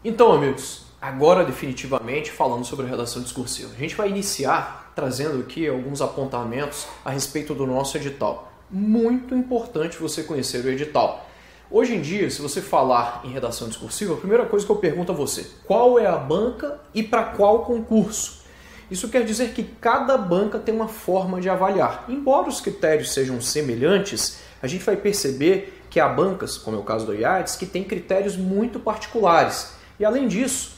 Então, amigos, agora definitivamente falando sobre a redação discursiva. A gente vai iniciar trazendo aqui alguns apontamentos a respeito do nosso edital. Muito importante você conhecer o edital. Hoje em dia, se você falar em redação discursiva, a primeira coisa que eu pergunto a você, qual é a banca e para qual concurso? Isso quer dizer que cada banca tem uma forma de avaliar. Embora os critérios sejam semelhantes, a gente vai perceber que há bancas, como é o caso do IADES, que tem critérios muito particulares. E além disso,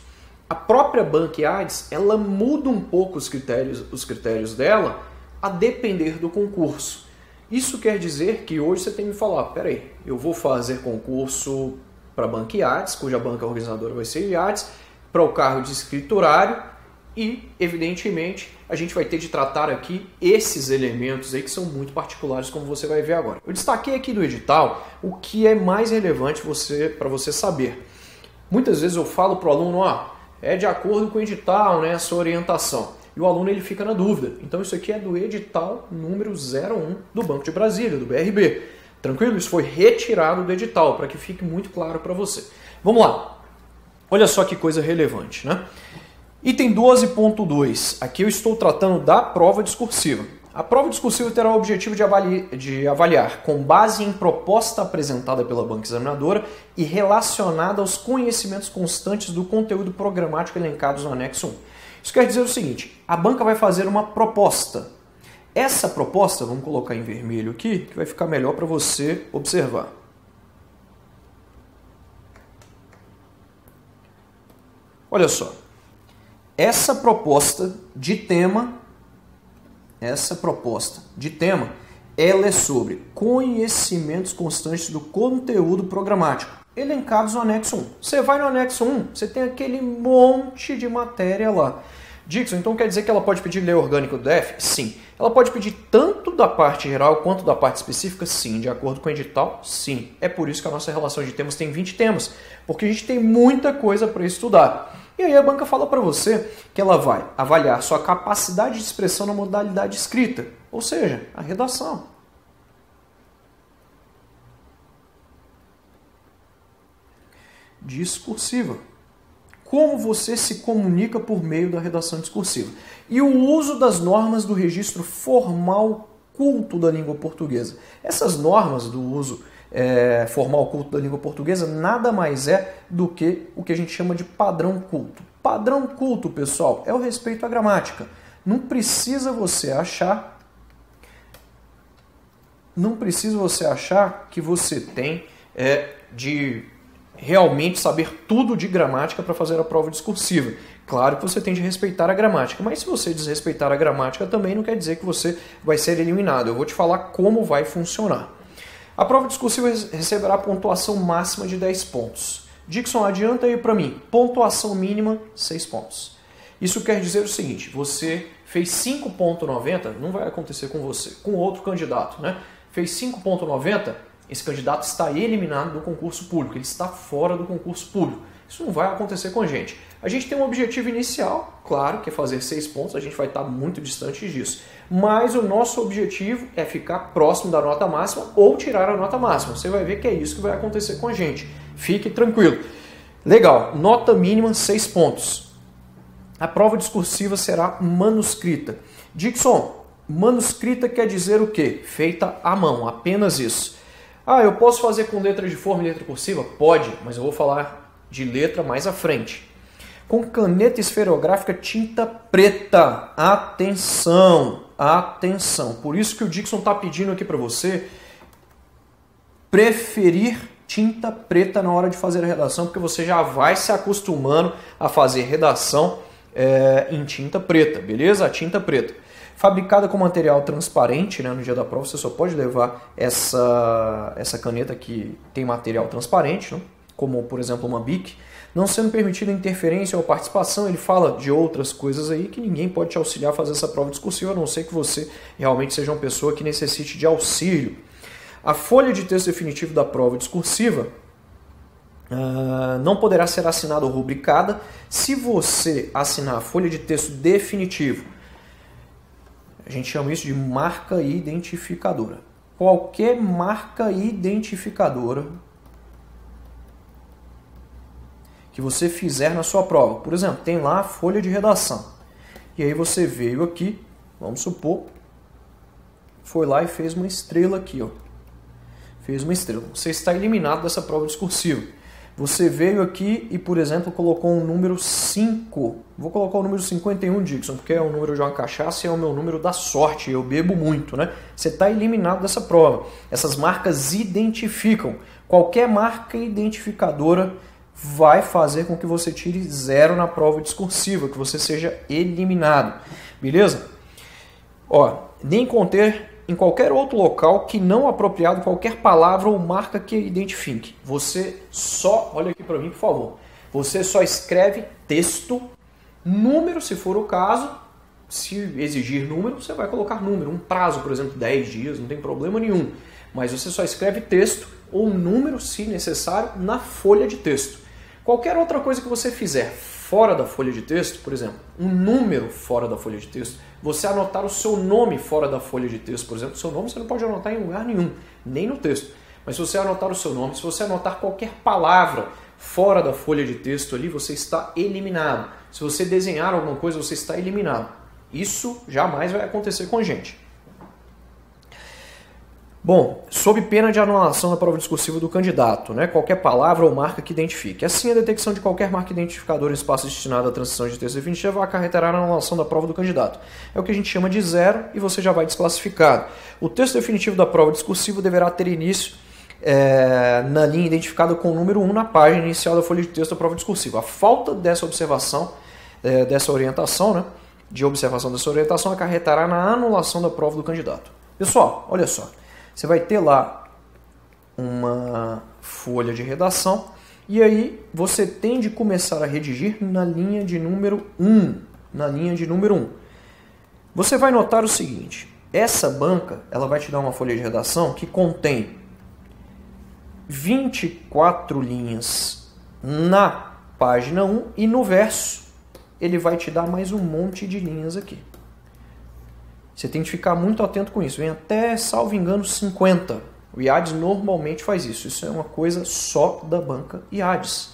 a própria banca IADES, ela muda um pouco os critérios dela a depender do concurso. Isso quer dizer que hoje você tem que falar, peraí, eu vou fazer concurso para a banca IADES, cuja banca organizadora vai ser IADES, para o cargo de escriturário e, evidentemente, a gente vai ter de tratar aqui esses elementos aí que são muito particulares, como você vai ver agora. Eu destaquei aqui no edital o que é mais relevante para você saber. Muitas vezes eu falo para o aluno, é de acordo com o edital, né, a sua orientação. E o aluno ele fica na dúvida. Então isso aqui é do edital número 01 do Banco de Brasília, do BRB. Tranquilo? Isso foi retirado do edital, para que fique muito claro para você. Vamos lá. Olha só que coisa relevante, né? Item 12.2. Aqui eu estou tratando da prova discursiva. A prova discursiva terá o objetivo de avaliar, com base em proposta apresentada pela banca examinadora e relacionada aos conhecimentos constantes do conteúdo programático elencados no anexo 1. Isso quer dizer o seguinte, a banca vai fazer uma proposta. Essa proposta, vamos colocar em vermelho aqui, que vai ficar melhor para você observar. Olha só, essa proposta de tema, ela é sobre conhecimentos constantes do conteúdo programático, elencados no anexo 1. Você vai no anexo 1, você tem aquele monte de matéria lá. Dixon, então quer dizer que ela pode pedir lei orgânica do DF? Sim. Ela pode pedir tanto da parte geral quanto da parte específica? Sim. De acordo com o edital? Sim. É por isso que a nossa relação de temas tem 20 temas, porque a gente tem muita coisa para estudar. E aí a banca fala para você que ela vai avaliar sua capacidade de expressão na modalidade escrita, ou seja, a redação. Discursiva. Como você se comunica por meio da redação discursiva. E o uso das normas do registro formal culto da língua portuguesa. Essas normas do uso formal culto da língua portuguesa nada mais é do que o que a gente chama de padrão culto. Padrão culto, pessoal, é o respeito à gramática. Não precisa você achar que você tem de realmente saber tudo de gramática para fazer a prova discursiva. Claro que você tem de respeitar a gramática, mas se você desrespeitar a gramática também não quer dizer que você vai ser eliminado. Eu vou te falar como vai funcionar. A prova discursiva receberá pontuação máxima de 10 pontos. Dixon, adianta aí para mim. Pontuação mínima, 6 pontos. Isso quer dizer o seguinte, você fez 5.90, não vai acontecer com você, com outro candidato, né? Fez 5.90, esse candidato está eliminado do concurso público, ele está fora do concurso público. Isso não vai acontecer com a gente. A gente tem um objetivo inicial, claro, que é fazer 6 pontos, a gente vai estar muito distante disso. Mas o nosso objetivo é ficar próximo da nota máxima ou tirar a nota máxima. Você vai ver que é isso que vai acontecer com a gente. Fique tranquilo. Legal, nota mínima 6 pontos. A prova discursiva será manuscrita. Dixon, manuscrita quer dizer o quê? Feita à mão, apenas isso. Eu posso fazer com letra de forma e letra cursiva? Pode, mas eu vou falar de letra mais à frente. Com caneta esferográfica tinta preta. Atenção, atenção. Por isso que o Dixon está pedindo aqui para você preferir tinta preta na hora de fazer a redação, porque você já vai se acostumando a fazer redação em tinta preta, beleza? A tinta preta. Fabricada com material transparente, né? No dia da prova você só pode levar essa caneta que tem material transparente, né? Como por exemplo uma Bic, não sendo permitida interferência ou participação. Ele fala de outras coisas aí que ninguém pode te auxiliar a fazer essa prova discursiva, a não ser que você realmente seja uma pessoa que necessite de auxílio. A folha de texto definitivo da prova discursiva não poderá ser assinada ou rubricada. Se você assinar a folha de texto definitivo, a gente chama isso de marca identificadora. Qualquer marca identificadora que que você fizer na sua prova. Por exemplo, tem lá a folha de redação. E aí você veio aqui, vamos supor, foi lá e fez uma estrela aqui, ó. Fez uma estrela. Você está eliminado dessa prova discursiva. Você veio aqui e, por exemplo, colocou um número 5. Vou colocar o número 51, Dixon, porque é o número de uma cachaça e é o meu número da sorte. Eu bebo muito, né? Você está eliminado dessa prova. Essas marcas identificam. Qualquer marca identificadora vai fazer com que você tire 0 na prova discursiva, que você seja eliminado. Beleza? Ó, nem conter em qualquer outro local que não apropriado qualquer palavra ou marca que identifique. Você só, olha aqui para mim, por favor. Você só escreve texto, número, se for o caso. Se exigir número, você vai colocar número. Um prazo, por exemplo, 10 dias, não tem problema nenhum. Mas você só escreve texto ou número, se necessário, na folha de texto. Qualquer outra coisa que você fizer fora da folha de texto, por exemplo, um número fora da folha de texto, você anotar o seu nome fora da folha de texto, por exemplo, o seu nome você não pode anotar em lugar nenhum, nem no texto. Mas se você anotar o seu nome, se você anotar qualquer palavra fora da folha de texto ali, você está eliminado. Se você desenhar alguma coisa, você está eliminado. Isso jamais vai acontecer com a gente. Bom, sob pena de anulação da prova discursiva do candidato, né? Qualquer palavra ou marca que identifique. Assim, a detecção de qualquer marca identificadora em espaço destinado à transição de texto definitivo acarretará a anulação da prova do candidato. É o que a gente chama de 0 e você já vai desclassificado. O texto definitivo da prova discursiva deverá ter início na linha identificada com o número 1 na página inicial da folha de texto da prova discursiva. A falta dessa observação, dessa orientação, né? De observação dessa orientação acarretará na anulação da prova do candidato. Pessoal, olha só. Você vai ter lá uma folha de redação e aí você tem de começar a redigir na linha de número 1. Na linha de número 1. Você vai notar o seguinte, essa banca ela vai te dar uma folha de redação que contém 24 linhas na página 1 e no verso ele vai te dar mais um monte de linhas aqui. Você tem que ficar muito atento com isso. Vem até, salvo engano, 50. O IADES normalmente faz isso. Isso é uma coisa só da banca IADES.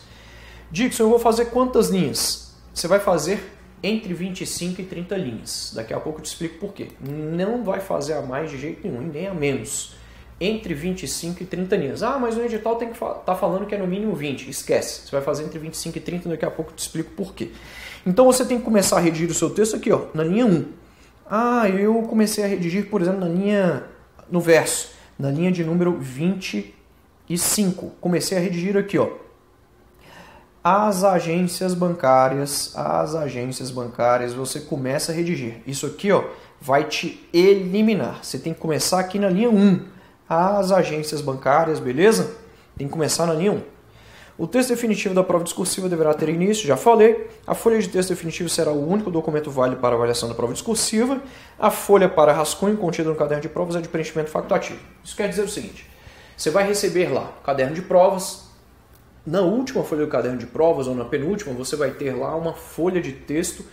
Dixon, eu vou fazer quantas linhas? Você vai fazer entre 25 e 30 linhas. Daqui a pouco eu te explico por quê. Não vai fazer a mais de jeito nenhum, nem a menos. Entre 25 e 30 linhas. Ah, mas o edital tem que tá falando que é no mínimo 20. Esquece. Você vai fazer entre 25 e 30, daqui a pouco eu te explico por quê. Então você tem que começar a redigir o seu texto aqui, ó, na linha 1. Ah, eu comecei a redigir, por exemplo, no verso, na linha de número 25. Comecei a redigir aqui, ó. As agências bancárias, você começa a redigir. Isso aqui, ó, vai te eliminar. Você tem que começar aqui na linha 1. As agências bancárias, beleza? Tem que começar na linha 1. O texto definitivo da prova discursiva deverá ter início, já falei. A folha de texto definitivo será o único documento válido para avaliação da prova discursiva. A folha para rascunho contida no caderno de provas é de preenchimento facultativo. Isso quer dizer o seguinte, você vai receber lá o caderno de provas. Na última folha do caderno de provas, ou na penúltima, você vai ter lá uma folha de texto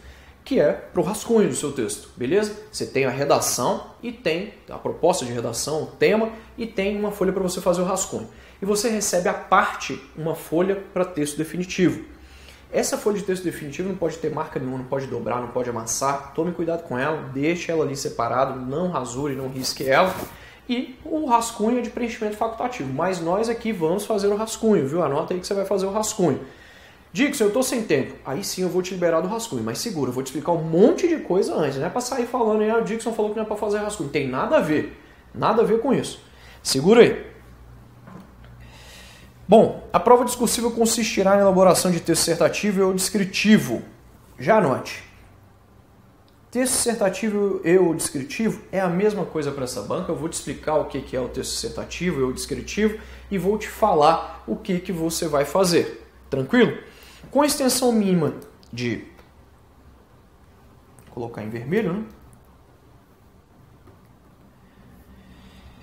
que é para o rascunho do seu texto, beleza? Você tem a redação e tem a proposta de redação, o tema, e tem uma folha para você fazer o rascunho. E você recebe à parte uma folha para texto definitivo. Essa folha de texto definitivo não pode ter marca nenhuma, não pode dobrar, não pode amassar. Tome cuidado com ela, deixe ela ali separada, não rasure, não risque ela. E o rascunho é de preenchimento facultativo, mas nós aqui vamos fazer o rascunho, viu? Anota aí que você vai fazer o rascunho. Dixon, eu estou sem tempo. Aí sim eu vou te liberar do rascunho, mas segura, eu vou te explicar um monte de coisa antes. Não é para sair falando, o Dixon falou que não é para fazer rascunho. Tem nada a ver com isso. Segura aí. Bom, a prova discursiva consistirá na elaboração de texto dissertativo ou descritivo. Já anote. Texto dissertativo e ou descritivo é a mesma coisa para essa banca. Eu vou te explicar o que é o texto dissertativo e ou descritivo e vou te falar o que você vai fazer. Tranquilo? Com a extensão mínima de... Vou colocar em vermelho, né?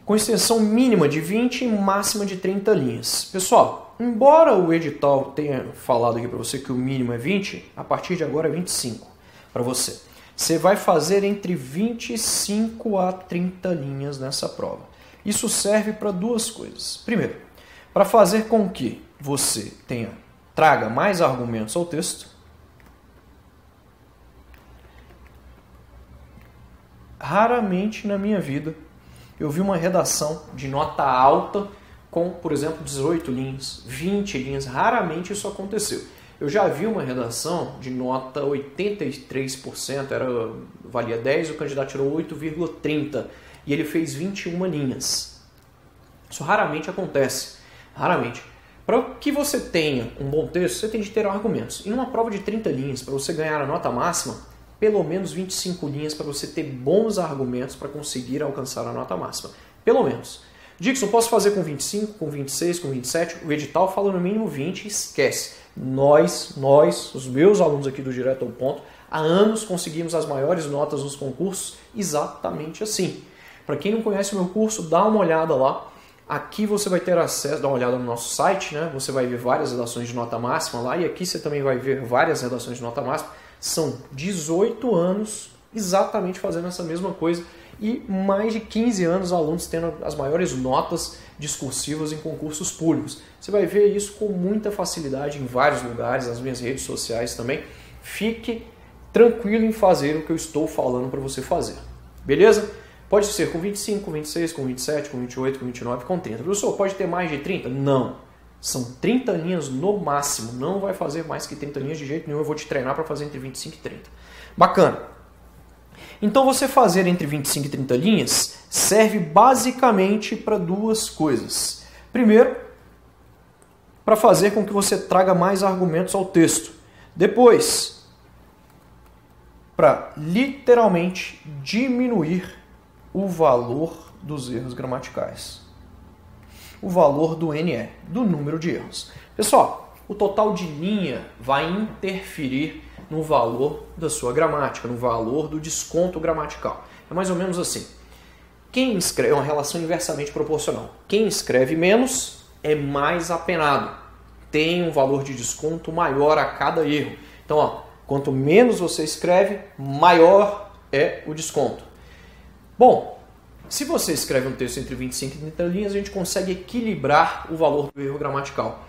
Com extensão mínima de 20 e máxima de 30 linhas. Pessoal, embora o edital tenha falado aqui para você que o mínimo é 20, a partir de agora é 25 para você. Você vai fazer entre 25 a 30 linhas nessa prova. Isso serve para duas coisas. Primeiro, para fazer com que você tenha traga mais argumentos ao texto, raramente na minha vida eu vi uma redação de nota alta com, por exemplo, 18 linhas, 20 linhas. Raramente isso aconteceu. Eu já vi uma redação de nota 83%, valia 10, o candidato tirou 8,30 e ele fez 21 linhas. Isso raramente acontece. Raramente. Para que você tenha um bom texto, você tem de ter argumentos. Em uma prova de 30 linhas, para você ganhar a nota máxima, pelo menos 25 linhas para você ter bons argumentos para conseguir alcançar a nota máxima. Pelo menos. Dixon, posso fazer com 25, com 26, com 27? O edital fala no mínimo 20, esquece. Nós, os meus alunos aqui do Direto ao Ponto, há anos conseguimos as maiores notas nos concursos exatamente assim. Para quem não conhece o meu curso, dá uma olhada lá. Aqui você vai ter acesso, dá uma olhada no nosso site, né? Você vai ver várias redações de nota máxima lá e aqui você também vai ver várias redações de nota máxima. São 18 anos exatamente fazendo essa mesma coisa e mais de 15 anos alunos tendo as maiores notas discursivas em concursos públicos. Você vai ver isso com muita facilidade em vários lugares, nas minhas redes sociais também. Fique tranquilo em fazer o que eu estou falando para você fazer. Beleza? Pode ser com 25, com 26, com 27, com 28, com 29, com 30. Professor, pode ter mais de 30? Não. São 30 linhas no máximo. Não vai fazer mais que 30 linhas de jeito nenhum. Eu vou te treinar para fazer entre 25 e 30. Bacana. Então você fazer entre 25 e 30 linhas serve basicamente para duas coisas. Primeiro, para fazer com que você traga mais argumentos ao texto. Depois, para literalmente diminuir o valor dos erros gramaticais. O valor do NE, do número de erros. Pessoal, o total de linha vai interferir no valor da sua gramática, no valor do desconto gramatical. É mais ou menos assim. Quem escreve é uma relação inversamente proporcional. Quem escreve menos é mais apenado. Tem um valor de desconto maior a cada erro. Então, ó, quanto menos você escreve, maior é o desconto. Bom, se você escreve um texto entre 25 e 30 linhas, a gente consegue equilibrar o valor do erro gramatical.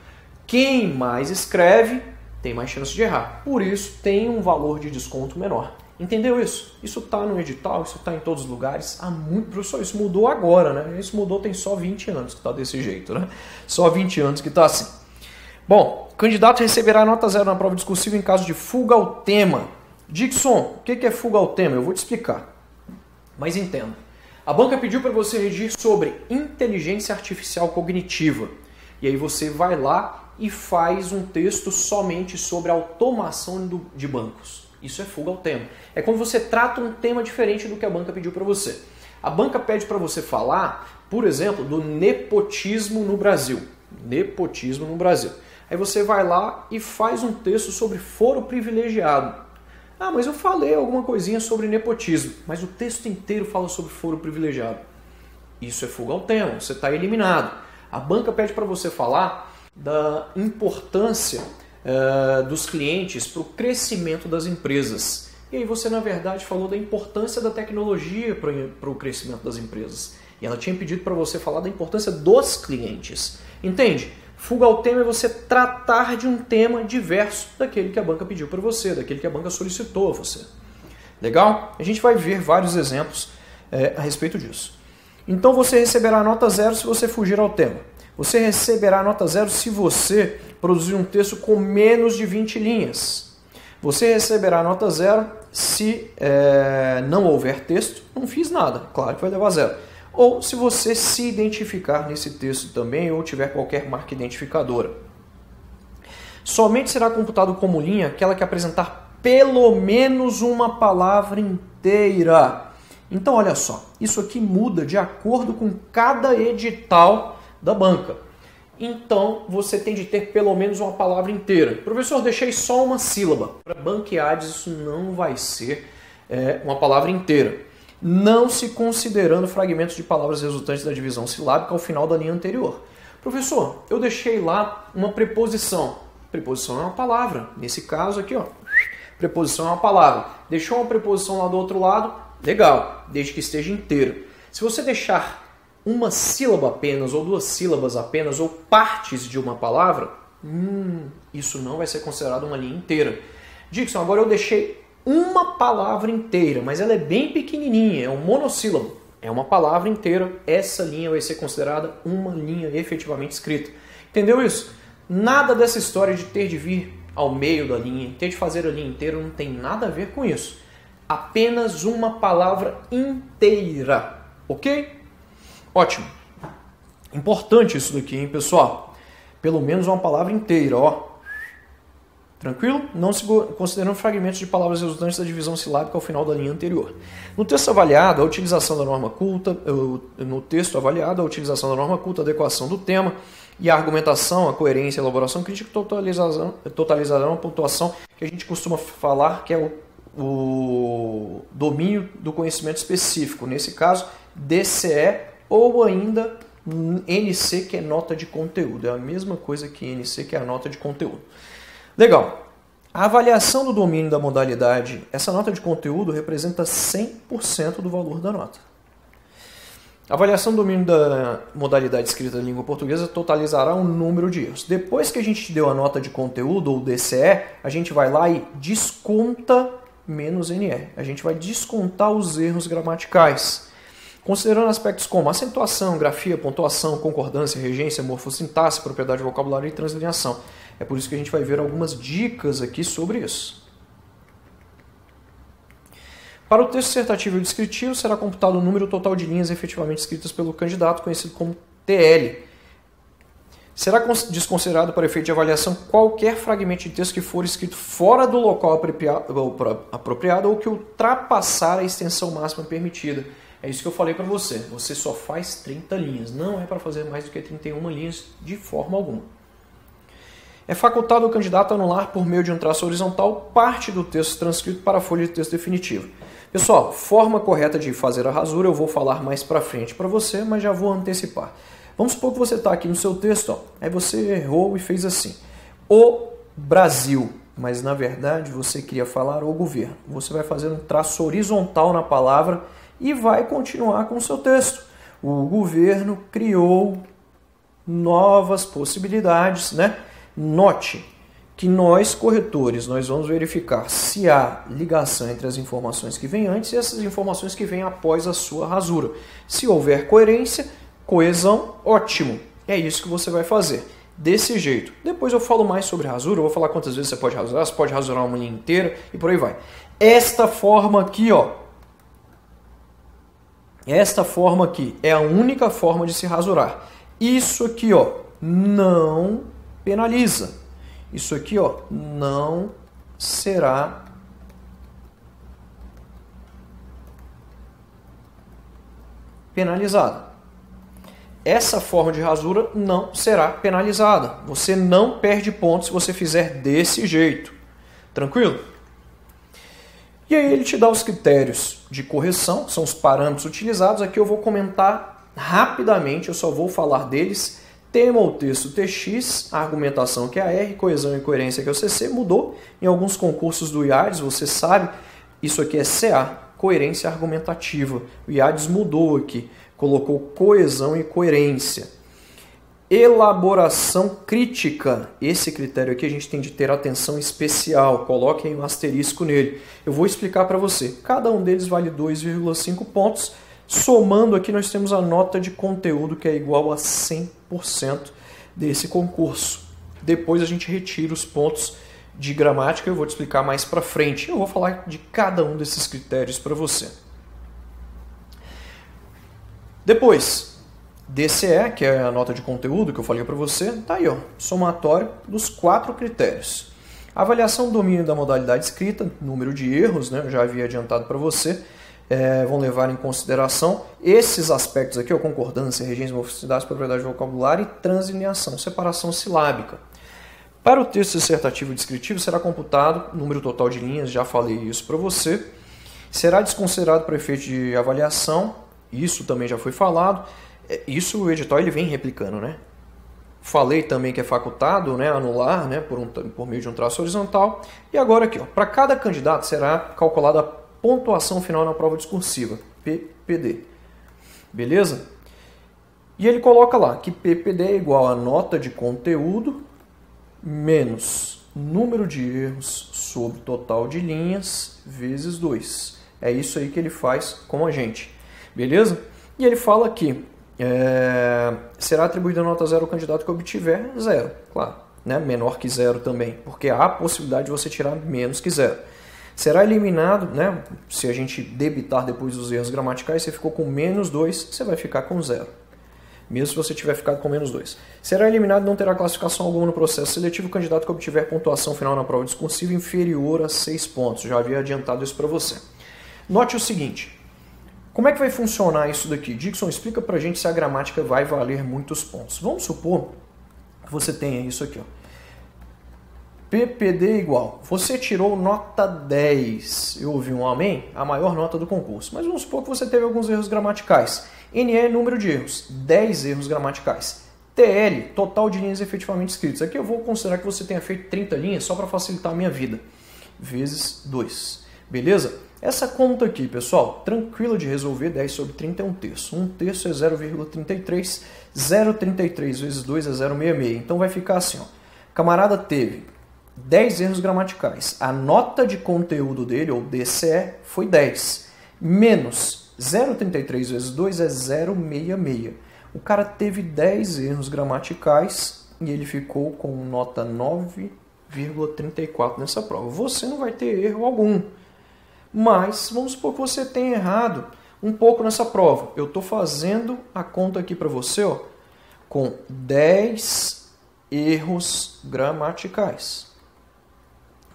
Quem mais escreve tem mais chance de errar. Por isso, tem um valor de desconto menor. Entendeu isso? Isso está no edital, isso está em todos os lugares. Há muito, professor, isso mudou agora, né? Isso mudou tem só 20 anos que está desse jeito, né? Só 20 anos que está assim. Bom, o candidato receberá nota 0 na prova discursiva em caso de fuga ao tema. Dixon, o que é fuga ao tema? Eu vou te explicar. Mas entenda. A banca pediu para você redigir sobre inteligência artificial cognitiva. E aí você vai lá e faz um texto somente sobre automação de bancos. Isso é fuga ao tema. É quando você trata um tema diferente do que a banca pediu para você. A banca pede para você falar, por exemplo, do nepotismo no Brasil. Nepotismo no Brasil. Aí você vai lá e faz um texto sobre foro privilegiado. Ah, mas eu falei alguma coisinha sobre nepotismo, mas o texto inteiro fala sobre foro privilegiado. Isso é fuga ao tema, você está eliminado. A banca pede para você falar da importância dos clientes para o crescimento das empresas. E aí você, na verdade, falou da importância da tecnologia para o crescimento das empresas. E ela tinha pedido para você falar da importância dos clientes. Entende? Fuga ao tema é você tratar de um tema diverso daquele que a banca pediu para você, daquele que a banca solicitou a você. Legal? A gente vai ver vários exemplos a respeito disso. Então você receberá nota 0 se você fugir ao tema. Você receberá nota 0 se você produzir um texto com menos de 20 linhas. Você receberá nota 0 se não houver texto. Não fiz nada, claro que vai levar 0. Ou se você se identificar nesse texto também ou tiver qualquer marca identificadora. Somente será computado como linha aquela que apresentar pelo menos uma palavra inteira. Então, olha só, isso aqui muda de acordo com cada edital da banca. Então, você tem de ter pelo menos uma palavra inteira. Professor, deixei só uma sílaba. Para banqueades, isso não vai ser uma palavra inteira. Não se considerando fragmentos de palavras resultantes da divisão silábica ao final da linha anterior. Professor, eu deixei lá uma preposição. Preposição é uma palavra. Nesse caso aqui, ó, preposição é uma palavra. Deixou uma preposição lá do outro lado? Legal, desde que esteja inteira. Se você deixar uma sílaba apenas, ou duas sílabas apenas, ou partes de uma palavra, Isso não vai ser considerado uma linha inteira. Dixon, agora eu deixei uma palavra inteira, mas ela é bem pequenininha, é um monossílabo. É uma palavra inteira, essa linha vai ser considerada uma linha efetivamente escrita. Entendeu isso? Nada dessa história de ter de vir ao meio da linha, ter de fazer a linha inteira, não tem nada a ver com isso. Apenas uma palavra inteira, ok? Ótimo. Importante isso daqui, hein, pessoal? Pelo menos uma palavra inteira, ó. Tranquilo? Não se considerando fragmentos de palavras resultantes da divisão silábica ao final da linha anterior. No texto avaliado, a utilização da norma culta, a adequação do tema e a argumentação, a coerência, a elaboração crítica totalizarão a pontuação que a gente costuma falar que é o domínio do conhecimento específico. Nesse caso, DCE ou ainda NC, que é nota de conteúdo. É a mesma coisa que NC, que é a nota de conteúdo. Legal. A avaliação do domínio da modalidade, essa nota de conteúdo representa 100% do valor da nota. A avaliação do domínio da modalidade escrita da língua portuguesa totalizará um número de erros. Depois que a gente deu a nota de conteúdo, ou DCE, a gente vai lá e desconta menos NR. A gente vai descontar os erros gramaticais. Considerando aspectos como acentuação, grafia, pontuação, concordância, regência, morfossintaxe, propriedade de vocabulário e translineação. É por isso que a gente vai ver algumas dicas aqui sobre isso. Para o texto dissertativo e descritivo, será computado o número total de linhas efetivamente escritas pelo candidato, conhecido como TL. Será desconsiderado para efeito de avaliação qualquer fragmento de texto que for escrito fora do local apropriado ou que ultrapassar a extensão máxima permitida. É isso que eu falei para você. Você só faz 30 linhas. Não é para fazer mais do que 31 linhas de forma alguma. É facultado ao candidato anular, por meio de um traço horizontal, parte do texto transcrito para a folha de texto definitiva. Pessoal, forma correta de fazer a rasura eu vou falar mais para frente para você, mas já vou antecipar. Vamos supor que você está aqui no seu texto, ó, aí você errou e fez assim. O Brasil, mas na verdade você queria falar o governo. Você vai fazer um traço horizontal na palavra e vai continuar com o seu texto. O governo criou novas possibilidades, né? Note que nós, corretores, nós vamos verificar se há ligação entre as informações que vêm antes e essas informações que vêm após a sua rasura. Se houver coerência, coesão, ótimo. É isso que você vai fazer. Desse jeito. Depois eu falo mais sobre rasura, eu vou falar quantas vezes você pode rasurar, você pode rasurar uma linha inteira e por aí vai. Esta forma aqui, ó. Esta forma aqui é a única forma de se rasurar. Isso aqui, ó, não penaliza. Isso aqui, ó, não será penalizado. Essa forma de rasura não será penalizada. Você não perde pontos se você fizer desse jeito. Tranquilo? E aí ele te dá os critérios de correção, são os parâmetros utilizados. Aqui eu vou comentar rapidamente, eu só vou falar deles. Tema ou texto TX, a argumentação que é a R, coesão e coerência que é o CC, mudou em alguns concursos do IADES, você sabe, isso aqui é CA, coerência argumentativa. O IADES mudou aqui, colocou coesão e coerência. Elaboração crítica, esse critério aqui a gente tem de ter atenção especial, coloquem um asterisco nele. Eu vou explicar para você, cada um deles vale 2,5 pontos, somando aqui nós temos a nota de conteúdo que é igual a 100% desse concurso. Depois a gente retira os pontos de gramática, eu vou te explicar mais para frente. Eu vou falar de cada um desses critérios para você. Depois, DCE, que é a nota de conteúdo que eu falei para você, tá aí, ó, somatório dos 4 critérios. Avaliação do domínio da modalidade escrita, número de erros, né, eu já havia adiantado para você. Vão levar em consideração esses aspectos aqui, ó, concordância, regência, morfosidade, propriedade de vocabulário e translineação, separação silábica. Para o texto dissertativo e descritivo será computado o número total de linhas, já falei isso para você. Será desconsiderado para efeito de avaliação, isso também já foi falado. Isso o edital ele vem replicando, né? Falei também que é facultado, né, anular, né, por meio de um traço horizontal. E agora aqui, para cada candidato será calculada a pontuação final na prova discursiva, PPD. Beleza? E ele coloca lá que PPD é igual a nota de conteúdo menos número de erros sobre total de linhas vezes 2. É isso aí que ele faz com a gente. Beleza? E ele fala aqui, será atribuída nota 0 ao candidato que obtiver 0. Claro, né? Menor que 0 também, porque há a possibilidade de você tirar menos que 0. Será eliminado, né? Se a gente debitar depois os erros gramaticais, você ficou com menos 2, você vai ficar com 0. Mesmo se você tiver ficado com menos 2. Será eliminado e não terá classificação alguma no processo seletivo o candidato que obtiver pontuação final na prova discursiva inferior a 6 pontos. Já havia adiantado isso para você. Note o seguinte, como é que vai funcionar isso daqui? Dixon, explica pra gente se a gramática vai valer muitos pontos. Vamos supor que você tenha isso aqui, ó. PPD igual, você tirou nota 10, eu ouvi um amém, a maior nota do concurso. Mas vamos supor que você teve alguns erros gramaticais. NE é número de erros, 10 erros gramaticais. TL, total de linhas efetivamente escritas. Aqui eu vou considerar que você tenha feito 30 linhas só para facilitar a minha vida. Vezes 2. Beleza? Essa conta aqui, pessoal, tranquila de resolver, 10 sobre 30 é 1/3. 1/3 é 0,33. 0,33 vezes 2 é 0,66. Então vai ficar assim, ó. Camarada teve 10 erros gramaticais. A nota de conteúdo dele, ou DCE, foi 10. Menos 0,33 vezes 2 é 0,66. O cara teve 10 erros gramaticais e ele ficou com nota 9,34 nessa prova. Você não vai ter erro algum. Mas vamos supor que você tenha errado um pouco nessa prova. Eu estou fazendo a conta aqui para você, ó, com 10 erros gramaticais.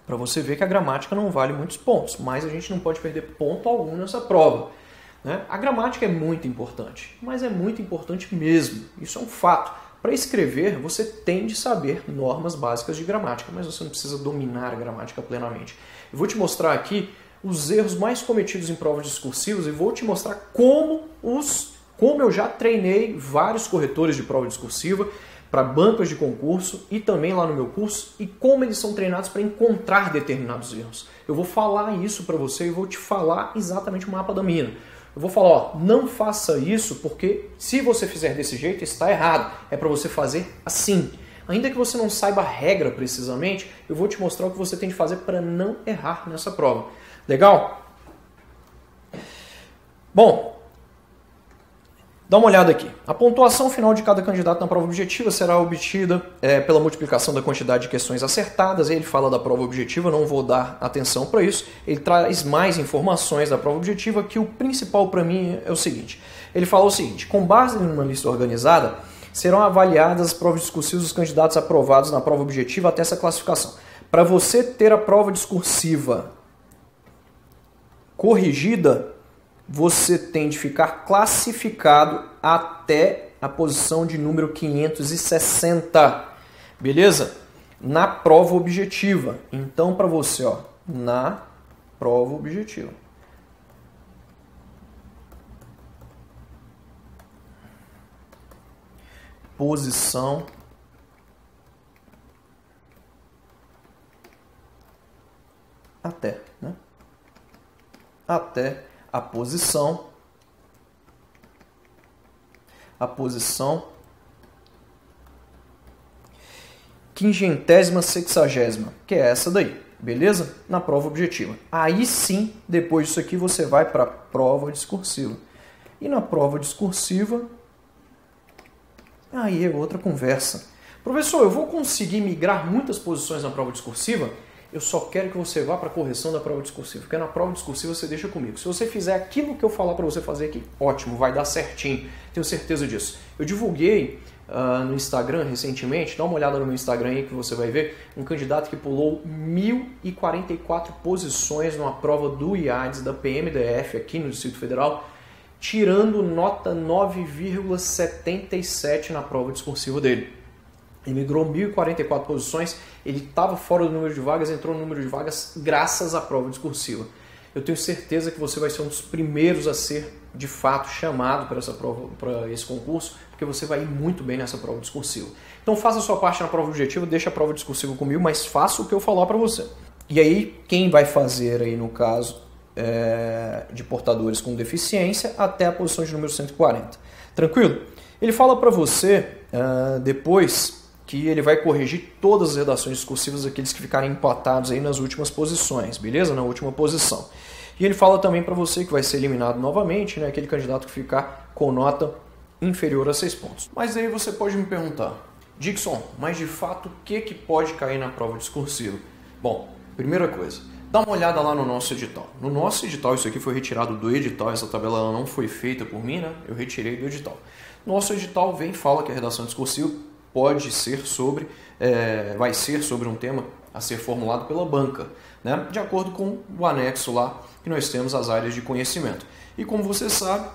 Para você ver que a gramática não vale muitos pontos, mas a gente não pode perder ponto algum nessa prova, né? A gramática é muito importante, mas é muito importante mesmo. Isso é um fato. Para escrever, você tem de saber normas básicas de gramática, mas você não precisa dominar a gramática plenamente. Eu vou te mostrar aqui os erros mais cometidos em provas discursivas e vou te mostrar como eu já treinei vários corretores de prova discursiva para bancas de concurso e também lá no meu curso e como eles são treinados para encontrar determinados erros. Eu vou falar isso para você e vou te falar exatamente o mapa da mina. Eu vou falar, ó, não faça isso porque se você fizer desse jeito está errado. É para você fazer assim. Ainda que você não saiba a regra precisamente, eu vou te mostrar o que você tem de fazer para não errar nessa prova. Legal? Bom, dá uma olhada aqui. A pontuação final de cada candidato na prova objetiva será obtida pela multiplicação da quantidade de questões acertadas. Ele fala da prova objetiva, não vou dar atenção para isso. Ele traz mais informações da prova objetiva, que o principal para mim é o seguinte. Ele fala o seguinte, com base numa lista organizada, serão avaliadas as provas discursivas dos candidatos aprovados na prova objetiva até essa classificação. Para você ter a prova discursiva corrigida, você tem de ficar classificado até a posição de número 560, beleza? Na prova objetiva. Então, para você, ó, na prova objetiva. Posição até, né? Até a posição 560ª, que é essa daí, beleza? Na prova objetiva. Aí sim, depois disso aqui, você vai para a prova discursiva. E na prova discursiva, aí é outra conversa. Professor, eu vou conseguir migrar muitas posições na prova discursiva? Eu só quero que você vá para a correção da prova discursiva, porque na prova discursiva você deixa comigo. Se você fizer aquilo que eu falar para você fazer aqui, ótimo, vai dar certinho, tenho certeza disso. Eu divulguei no Instagram recentemente, dá uma olhada no meu Instagram aí que você vai ver, um candidato que pulou 1.044 posições numa prova do IADES da PMDF aqui no Distrito Federal, tirando nota 9,77 na prova discursiva dele. Ele migrou 1.044 posições, ele estava fora do número de vagas, entrou no número de vagas graças à prova discursiva. Eu tenho certeza que você vai ser um dos primeiros a ser, de fato, chamado para essa prova, para esse concurso, porque você vai ir muito bem nessa prova discursiva. Então faça a sua parte na prova objetiva, deixa a prova discursiva comigo, mas faça o que eu falar para você. E aí, quem vai fazer aí, no caso, de portadores com deficiência, até a posição de número 140. Tranquilo? Ele fala para você, depois, que ele vai corrigir todas as redações discursivas, aqueles que ficarem empatados aí nas últimas posições, beleza? Na última posição. E ele fala também para você que vai ser eliminado novamente, né? Aquele candidato que ficar com nota inferior a 6 pontos. Mas aí você pode me perguntar, Dixon, mas de fato o que pode cair na prova discursiva? Bom, primeira coisa, dá uma olhada lá no nosso edital. No nosso edital, isso aqui foi retirado do edital, essa tabela ela não foi feita por mim, né? Eu retirei do edital. Nosso edital vem e fala que a redação discursiva pode ser sobre, vai ser sobre um tema a ser formulado pela banca, né? De acordo com o anexo lá que nós temos as áreas de conhecimento. E como você sabe,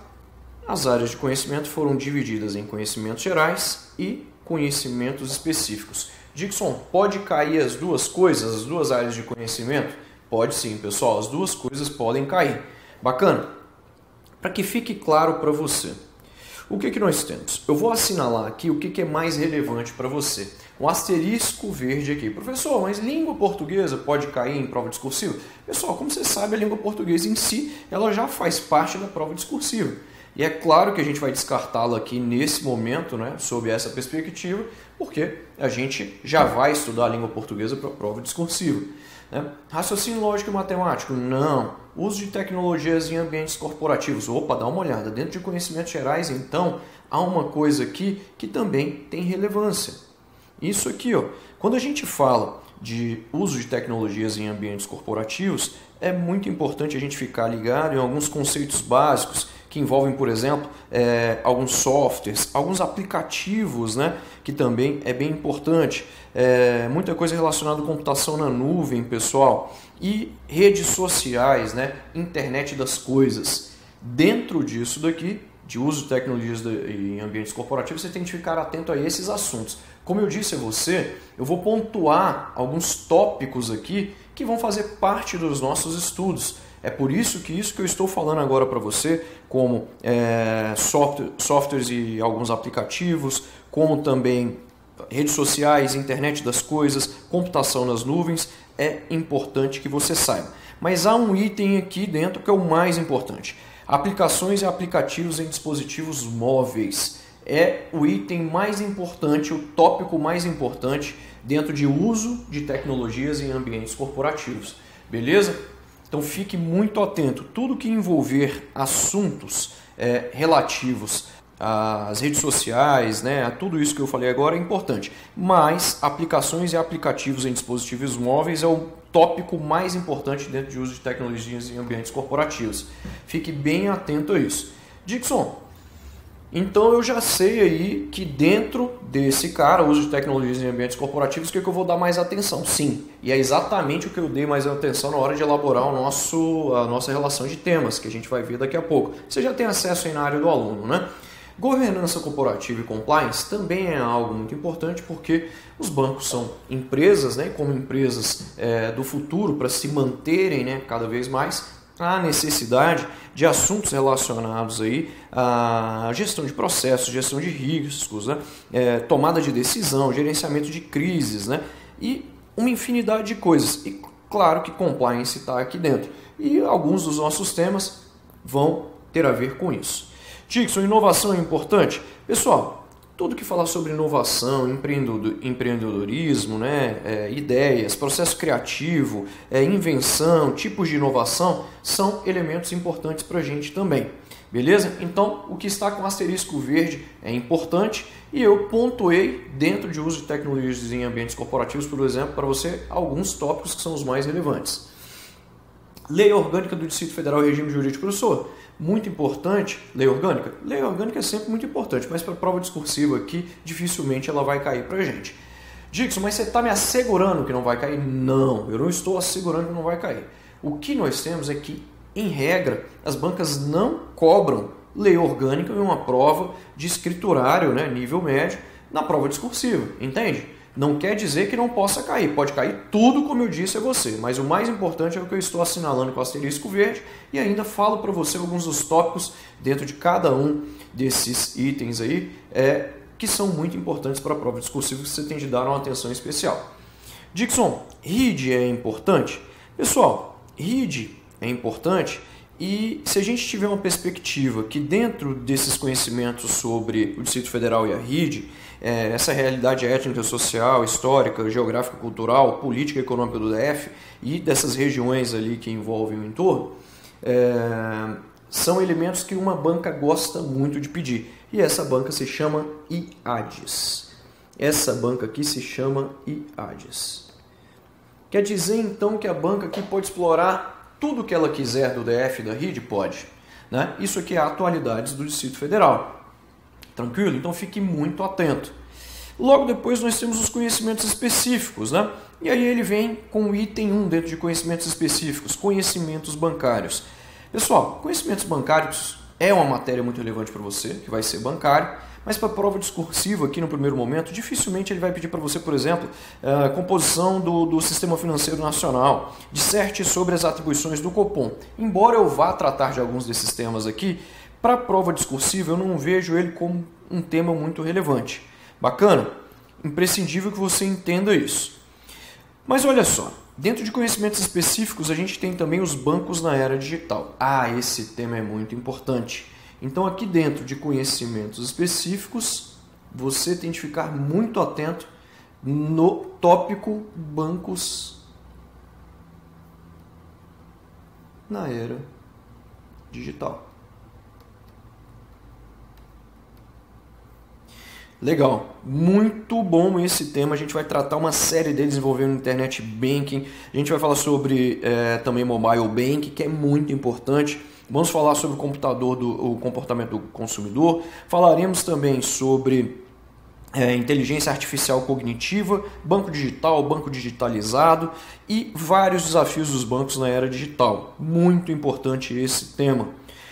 as áreas de conhecimento foram divididas em conhecimentos gerais e conhecimentos específicos. Dixon, pode cair as duas coisas, as duas áreas de conhecimento? Pode sim, pessoal, as duas coisas podem cair. Bacana? Para que fique claro para você, o que nós temos? Eu vou assinalar aqui o que é mais relevante para você. Um asterisco verde aqui. Professor, mas língua portuguesa pode cair em prova discursiva? Pessoal, como você sabe, a língua portuguesa em si, ela já faz parte da prova discursiva. E é claro que a gente vai descartá-la aqui nesse momento, né, sob essa perspectiva, porque a gente já vai estudar a língua portuguesa para a prova discursiva. Né? Raciocínio lógico e matemático? Não. Uso de tecnologias em ambientes corporativos? Opa, dá uma olhada. Dentro de conhecimentos gerais, então, há uma coisa aqui que também tem relevância. Isso aqui, ó, quando a gente fala de uso de tecnologias em ambientes corporativos, é muito importante a gente ficar ligado em alguns conceitos básicos que envolvem, por exemplo, alguns softwares, alguns aplicativos, né, que também é bem importante. Muita coisa relacionada à computação na nuvem, pessoal, e redes sociais, né, internet das coisas. Dentro disso daqui, de uso de tecnologias em ambientes corporativos, você tem que ficar atento a esses assuntos. Como eu disse a você, eu vou pontuar alguns tópicos aqui que vão fazer parte dos nossos estudos. É por isso que eu estou falando agora para você, como softwares e alguns aplicativos, como também redes sociais, internet das coisas, computação nas nuvens, é importante que você saiba. Mas há um item aqui dentro que é o mais importante. Aplicações e aplicativos em dispositivos móveis. É o item mais importante, o tópico mais importante dentro de uso de tecnologias em ambientes corporativos. Beleza? Então fique muito atento. Tudo que envolver assuntos relativos às redes sociais, né, a tudo isso que eu falei agora é importante. Mas aplicações e aplicativos em dispositivos móveis é o tópico mais importante dentro de uso de tecnologias em ambientes corporativos. Fique bem atento a isso. Dixon, então eu já sei aí que dentro desse cara, uso de tecnologias em ambientes corporativos, o que eu vou dar mais atenção? Sim, e é exatamente o que eu dei mais atenção na hora de elaborar a nossa relação de temas, que a gente vai ver daqui a pouco. Você já tem acesso aí na área do aluno, né? Governança corporativa e compliance também é algo muito importante porque os bancos são empresas, né, como empresas do futuro para se manterem, né, cada vez mais, há necessidade de assuntos relacionados aí à gestão de processos, gestão de riscos, né, tomada de decisão, gerenciamento de crises, né, e uma infinidade de coisas. E claro que compliance está aqui dentro. E alguns dos nossos temas vão ter a ver com isso. Dixon, inovação é importante? Pessoal, tudo que falar sobre inovação, empreendedorismo, né, ideias, processo criativo, invenção, tipos de inovação, são elementos importantes para a gente também. Beleza? Então, o que está com asterisco verde é importante e eu pontuei dentro de uso de tecnologias em ambientes corporativos, por exemplo, para você alguns tópicos que são os mais relevantes. Lei Orgânica do Distrito Federal e Regime Jurídico. Professor, muito importante, lei orgânica? Lei orgânica é sempre muito importante, mas para a prova discursiva aqui, dificilmente ela vai cair para a gente. Dixon, mas você está me assegurando que não vai cair? Não, eu não estou assegurando que não vai cair. O que nós temos é que, em regra, as bancas não cobram lei orgânica em uma prova de escriturário, né, nível médio, na prova discursiva, entende? Não quer dizer que não possa cair, pode cair tudo como eu disse a você, mas o mais importante é o que eu estou assinalando com o asterisco verde e ainda falo para você alguns dos tópicos dentro de cada um desses itens aí que são muito importantes para a prova discursiva que você tem de dar uma atenção especial. Dixon, RID é importante? Pessoal, RID é importante E se a gente tiver uma perspectiva que dentro desses conhecimentos sobre o Distrito Federal e a RID, essa realidade étnica, social, histórica, geográfica, cultural, política e econômica do DF e dessas regiões ali que envolvem o entorno, são elementos que uma banca gosta muito de pedir. E essa banca se chama IADES. Essa banca aqui se chama IADES. Quer dizer então que a banca aqui pode explorar tudo que ela quiser do DF e da RID? Pode. Né? Isso aqui é atualidades do Distrito Federal. Tranquilo? Então fique muito atento. Logo depois nós temos os conhecimentos específicos, né? E aí ele vem com o item 1 dentro de conhecimentos específicos, conhecimentos bancários. Pessoal, conhecimentos bancários é uma matéria muito relevante para você, que vai ser bancário, mas para a prova discursiva aqui no primeiro momento, dificilmente ele vai pedir para você, por exemplo, a composição do Sistema Financeiro Nacional, disserte sobre as atribuições do Copom. Embora eu vá tratar de alguns desses temas aqui, para a prova discursiva eu não vejo ele como um tema muito relevante. Bacana? Imprescindível que você entenda isso. Mas olha só, dentro de conhecimentos específicos a gente tem também os bancos na era digital. Esse tema é muito importante. Então aqui dentro de conhecimentos específicos, você tem de ficar muito atento no tópico bancos na era digital. Legal, muito bom esse tema, a gente vai tratar uma série deles envolvendo Internet Banking, a gente vai falar sobre também Mobile Banking, que é muito importante, vamos falar sobre o comportamento do consumidor, falaremos também sobre inteligência artificial cognitiva, banco digital, banco digitalizado e vários desafios dos bancos na era digital, muito importante esse tema.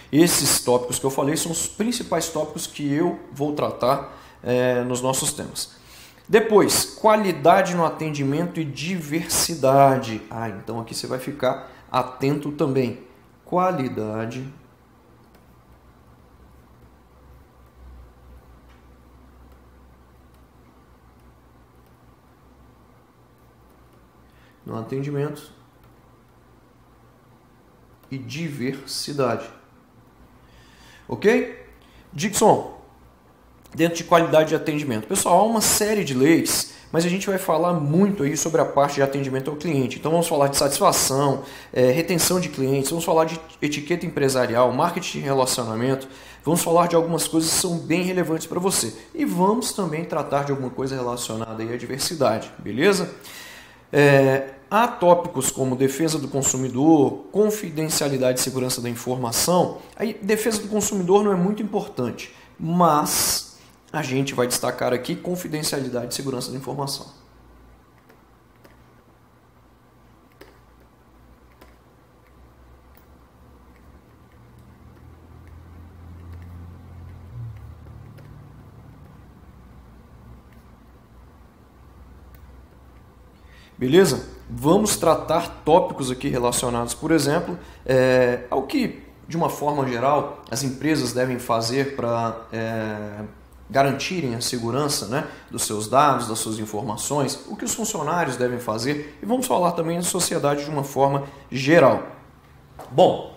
Esses tópicos que eu falei são os principais tópicos que eu vou tratar nos nossos temas. Depois, qualidade no atendimento e diversidade. Então aqui você vai ficar atento também. Qualidade no atendimento e diversidade. Ok? Dixon, dentro de qualidade de atendimento. Pessoal, há uma série de leis, mas a gente vai falar muito aí sobre a parte de atendimento ao cliente. Então vamos falar de satisfação, retenção de clientes, vamos falar de etiqueta empresarial, marketing de relacionamento, vamos falar de algumas coisas que são bem relevantes para você. E vamos também tratar de alguma coisa relacionada aí à diversidade, beleza? Há tópicos como defesa do consumidor, confidencialidade e segurança da informação. Aí, defesa do consumidor não é muito importante, mas a gente vai destacar aqui confidencialidade e segurança da informação. Beleza? Vamos tratar tópicos aqui relacionados, por exemplo, ao que, de uma forma geral, as empresas devem fazer para garantirem a segurança, né, dos seus dados, das suas informações, o que os funcionários devem fazer, e vamos falar também da sociedade de uma forma geral. Bom,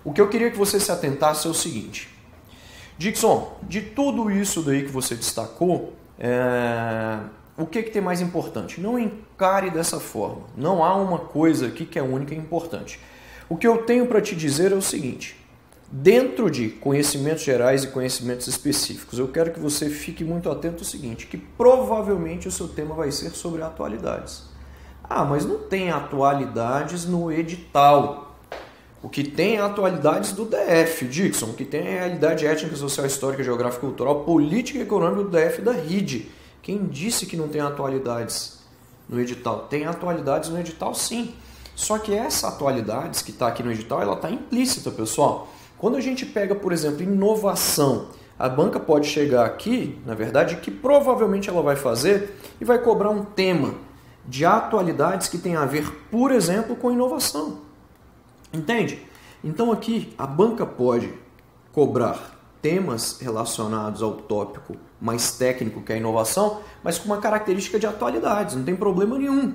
o que eu queria que você se atentasse é o seguinte. Dixon, de tudo isso daí que você destacou, o que tem mais importante? Não encare dessa forma. Não há uma coisa aqui que é única e importante. O que eu tenho para te dizer é o seguinte. Dentro de conhecimentos gerais e conhecimentos específicos, eu quero que você fique muito atento ao seguinte, que provavelmente o seu tema vai ser sobre atualidades. Mas não tem atualidades no edital. O que tem é atualidades do DF, Dixon. O que tem é a realidade étnica, social, histórica, geográfica, cultural, política e econômica do DF e da RID. Quem disse que não tem atualidades no edital? Tem atualidades no edital, sim. Só que essa atualidades que está aqui no edital, ela está implícita, pessoal. Quando a gente pega, por exemplo, inovação, a banca pode chegar aqui, na verdade, que provavelmente ela vai fazer e vai cobrar um tema de atualidades que tem a ver, por exemplo, com inovação. Entende? Então aqui a banca pode cobrar temas relacionados ao tópico mais técnico que é a inovação, mas com uma característica de atualidades, não tem problema nenhum.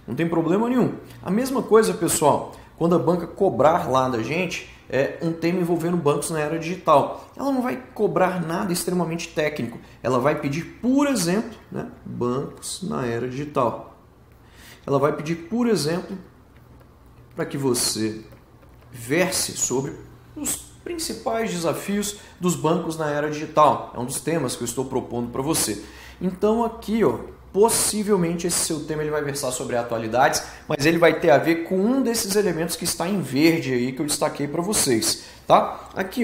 Não tem problema nenhum. A mesma coisa, pessoal, quando a banca cobrar lá da gente um tema envolvendo bancos na era digital. Ela não vai cobrar nada extremamente técnico. Ela vai pedir, por exemplo, né, bancos na era digital. Ela vai pedir, por exemplo, para que você verse sobre os principais desafios dos bancos na era digital. É um dos temas que eu estou propondo para você. Então aqui, possivelmente esse seu tema ele vai versar sobre atualidades, mas ele vai ter a ver com um desses elementos que está em verde aí que eu destaquei para vocês, tá? Aqui,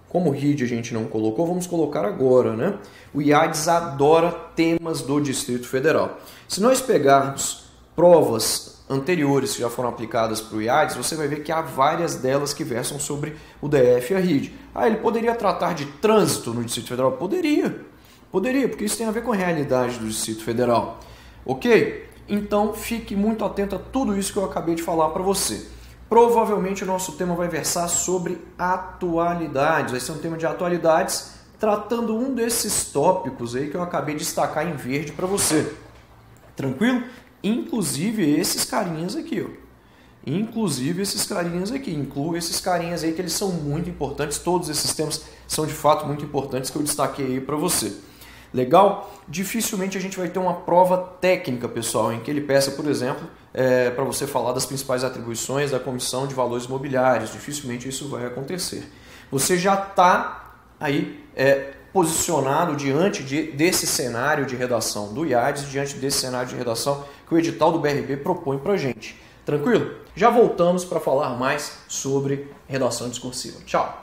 como o RID a gente não colocou, vamos colocar agora, né? O IADES adora temas do Distrito Federal. Se nós pegarmos provas anteriores que já foram aplicadas para o IADES, você vai ver que há várias delas que versam sobre o DF e a RID. Ele poderia tratar de trânsito no Distrito Federal? Poderia, porque isso tem a ver com a realidade do Distrito Federal. Ok? Então fique muito atento a tudo isso que eu acabei de falar para você. Provavelmente o nosso tema vai versar sobre atualidades. Vai ser um tema de atualidades tratando um desses tópicos aí que eu acabei de destacar em verde para você. Tranquilo? Inclusive esses carinhas aqui, incluo esses carinhas aí que eles são muito importantes, todos esses temas são de fato muito importantes que eu destaquei aí para você. Legal? Dificilmente a gente vai ter uma prova técnica, pessoal, em que ele peça, por exemplo, para você falar das principais atribuições da Comissão de Valores Mobiliários. Dificilmente isso vai acontecer. Você já está aí posicionado diante desse cenário de redação do IADES, diante desse cenário de redação que o edital do BRB propõe para a gente. Tranquilo? Já voltamos para falar mais sobre redação discursiva. Tchau!